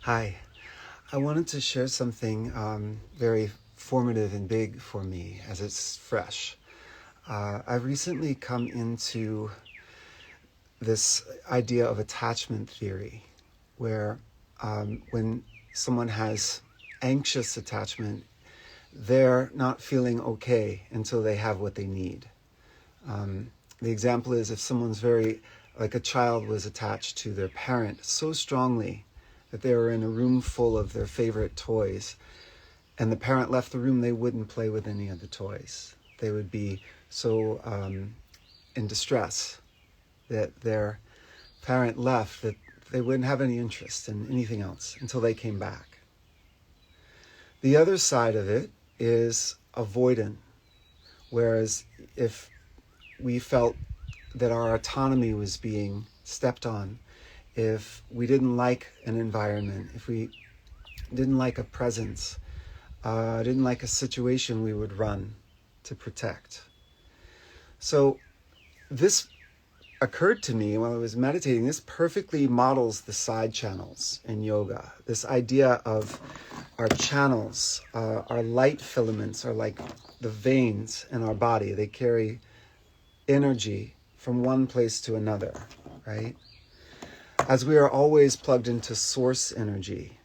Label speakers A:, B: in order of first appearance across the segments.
A: Hi. I wanted to share something very formative and big for me as it's fresh. I've recently come into this idea of attachment theory, where when someone has anxious attachment, they're not feeling okay until they have what they need. The example is if someone's like a child was attached to their parent so strongly that they were in a room full of their favorite toys, and the parent left the room, they wouldn't play with any of the toys. They would be so in distress that their parent left that they wouldn't have any interest in anything else until they came back. The other side of it is avoidant, whereas if we felt that our autonomy was being stepped on, if we didn't like an environment, if we didn't like a presence, didn't like a situation, we would run to protect. So this occurred to me while I was meditating. This perfectly models the side channels in yoga. This idea of our channels, our light filaments are like the veins in our body. They carry energy from one place to another, right? As we are always plugged into source energy,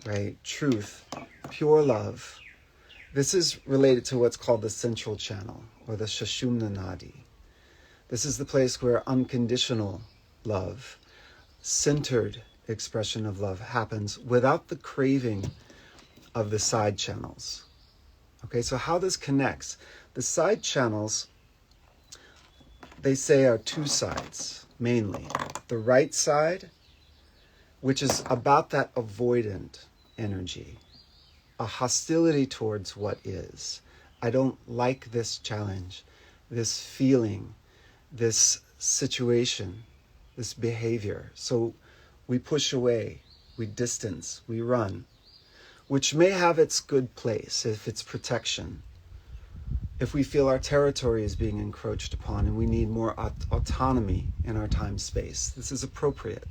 A: right? Truth, pure love. This is related to what's called the central channel, or the Sushumna Nadi. This is the place where unconditional love, centered expression of love happens without the craving of the side channels. Okay, so how this connects? The side channels, they say, are two sides, mainly. The right side, which is about that avoidant energy, a hostility towards what is. I don't like this challenge, this feeling, this situation, this behavior. So we push away, we distance, we run, which may have its good place if it's protection. If we feel our territory is being encroached upon and we need more autonomy in our time space, this is appropriate.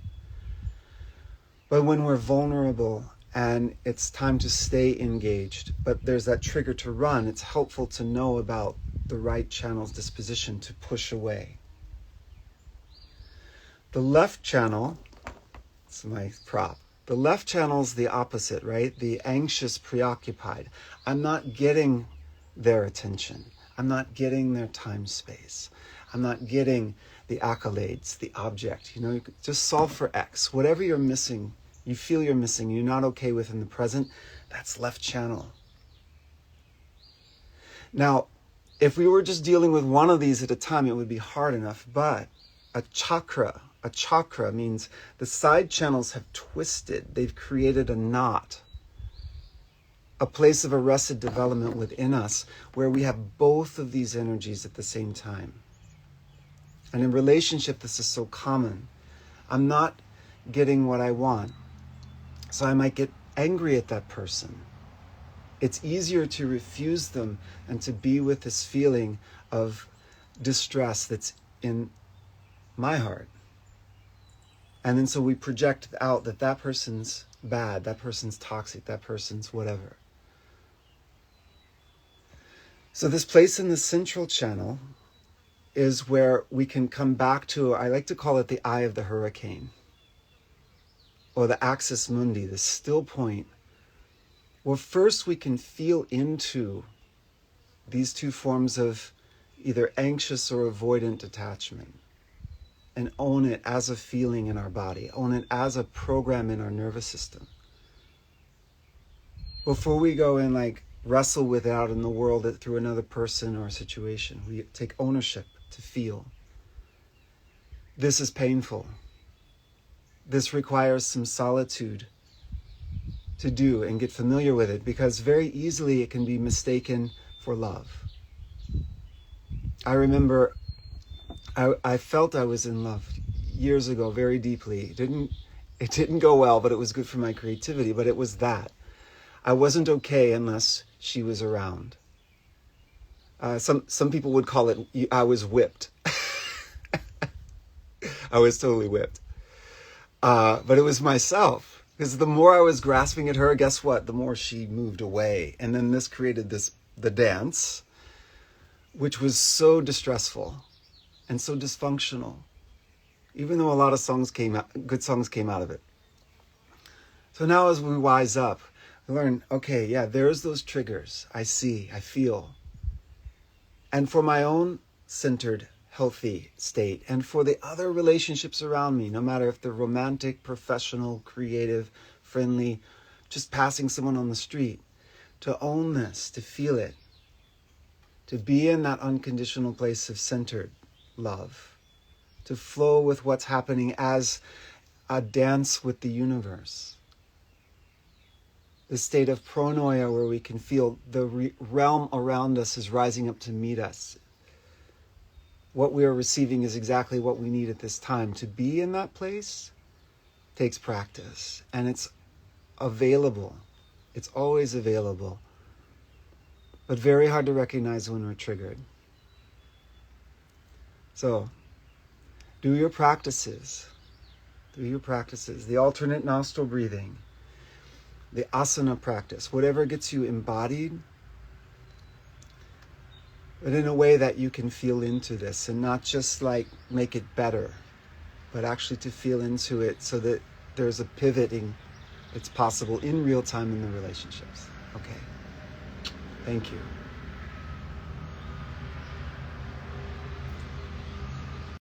A: But when we're vulnerable and it's time to stay engaged, but there's that trigger to run, it's helpful to know about the right channel's disposition to push away. The left channel, it's my prop, the left channel is the opposite, right? The anxious, preoccupied. I'm not getting their attention. I'm not getting their time space. I'm not getting the accolades, the object. You could just solve for X. Whatever you're missing, you feel you're missing, you're not okay with in the present, that's left channel. Now, if we were just dealing with one of these at a time, it would be hard enough, but a chakra means the side channels have twisted. They've created a knot, a place of arrested development within us where we have both of these energies at the same time. And in relationship, this is so common. I'm not getting what I want, so I might get angry at that person. It's easier to refuse them and to be with this feeling of distress that's in my heart. And then so we project out that person's bad, that person's toxic, that person's whatever. So this place in the central channel is where we can come back to, I like to call it the eye of the hurricane, or the axis mundi, the still point. Well, first we can feel into these two forms of either anxious or avoidant attachment and own it as a feeling in our body, own it as a program in our nervous system. Before we go and wrestle with it out in the world through another person or situation, we take ownership to feel. This is painful. This requires some solitude to do and get familiar with it, because very easily it can be mistaken for love. I remember I felt I was in love years ago, very deeply. It didn't go well, but it was good for my creativity. But it was that. I wasn't okay unless she was around. Some people would call it, I was whipped. I was totally whipped. But it was myself. Because the more I was grasping at her, guess what? The more she moved away. And then this created the dance, which was so distressful and so dysfunctional, even though a lot of good songs came out of it. So now as we wise up, we learn, okay, yeah, there's those triggers. I see, I feel. And for my own centered, healthy state, and for the other relationships around me, no matter if they're romantic, professional, creative, friendly, just passing someone on the street, to own this, to feel it, to be in that unconditional place of centered love, to flow with what's happening as a dance with the universe. The state of pronoia where we can feel the realm around us is rising up to meet us. What we are receiving is exactly what we need at this time. To be in that place takes practice, and it's available. It's always available, but very hard to recognize when we're triggered. So, do your practices. Do your practices. The alternate nostril breathing, the asana practice, whatever gets you embodied, but in a way that you can feel into this and not just like make it better, but actually to feel into it so that there's a pivoting that's possible in real time in the relationships. Okay. Thank you.